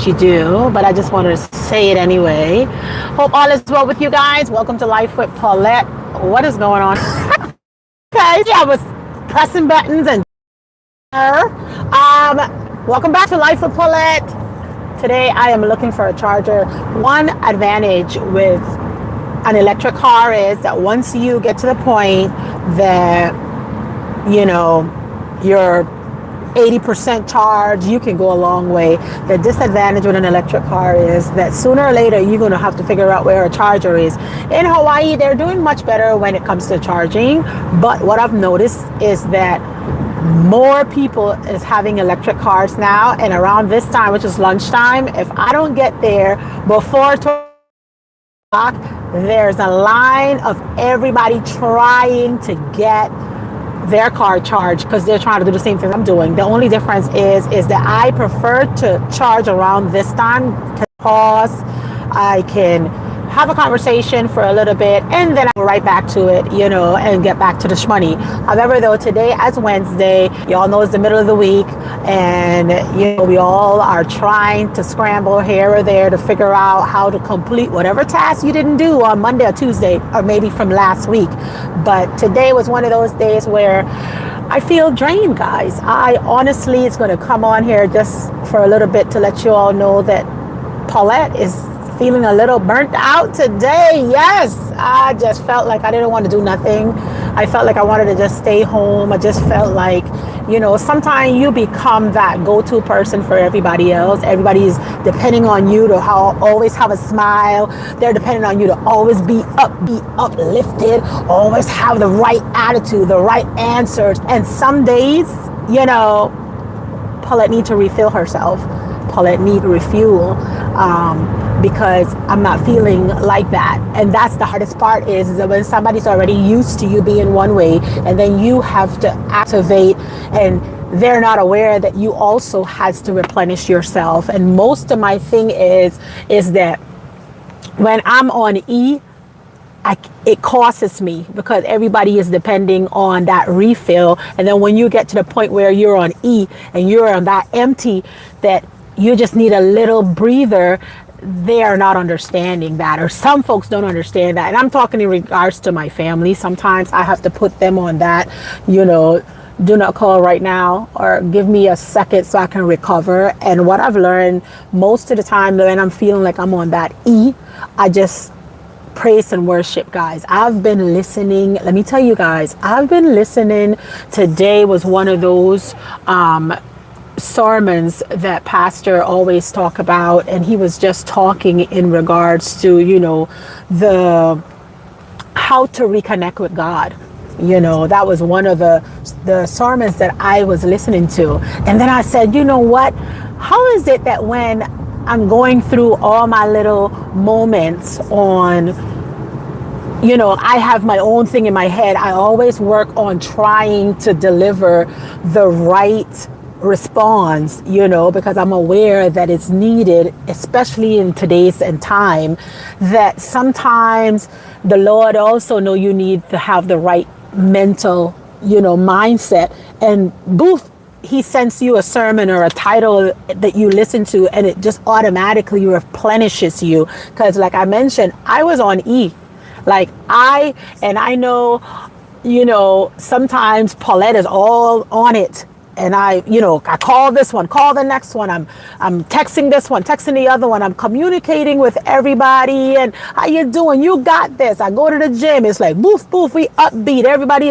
you do, but I just wanted to say it anyway. Hope all is well with you guys. Welcome to Life with Paulette. What is going on? Okay, yeah, I was pressing buttons and welcome back to Life with Paulette. Today I am looking for a charger. One advantage with an electric car is that once you get to the point that you're 80% charged, you can go a long way. The disadvantage with an electric car is that sooner or later you're going to have to figure out where a charger is. In Hawaii, they're doing much better when it comes to charging, but what I've noticed is that more people is having electric cars now, and around this time, which is lunchtime, if I don't get there before 12 o'clock, there's a line of everybody trying to get their car charged because they're trying to do the same thing I'm doing. The only difference is that I prefer to charge around this time to pause. I can have a conversation for a little bit and then I go right back to it, and get back to the shmoney. However, though, today as Wednesday, y'all know it's the middle of the week, and we all are trying to scramble here or there to figure out how to complete whatever task you didn't do on Monday or Tuesday or maybe from last week. But today was one of those days where I feel drained, guys. I honestly, it's going to come on here just for a little bit to let you all know that Paulette is feeling a little burnt out today. Yes, I just felt like I didn't want to do nothing. I felt like I wanted to just stay home. I just felt like, sometimes you become that go-to person for everybody else. Everybody's depending on you to always have a smile. They're depending on you to always be uplifted, always have the right attitude, the right answers. And some days, Paulette need to refill herself. Paulette need to refuel. Because I'm not feeling like that. And that's the hardest part is that when somebody's already used to you being one way and then you have to activate and they're not aware that you also has to replenish yourself. And most of my thing is that when I'm on E, it costs me because everybody is depending on that refill. And then when you get to the point where you're on E and you're on that empty, that you just need a little breather, they are not understanding that, or some folks don't understand that. And I'm talking in regards to my family. Sometimes I have to put them on that, do not call right now, or give me a second so I can recover. And what I've learned most of the time when I'm feeling like I'm on that E, I just praise and worship, guys. I've been listening. Let me tell you guys, I've been listening. Today was one of those sermons that pastor always talk about, and he was just talking in regards to the how to reconnect with God. That was one of the sermons that I was listening to. And then I said, what, how is it that when I'm going through all my little moments on I have my own thing in my head, I always work on trying to deliver the right response, because I'm aware that it's needed, especially in today's and time, that sometimes the Lord also know you need to have the right mental, mindset. And boof, he sends you a sermon or a title that you listen to and it just automatically replenishes you. Because like I mentioned, I was on E. I know, sometimes Paulette is all on it. And I call this one, call the next one. I'm texting this one, texting the other one. I'm communicating with everybody. And how you doing? You got this. I go to the gym. It's like boof, boof. We upbeat. Everybody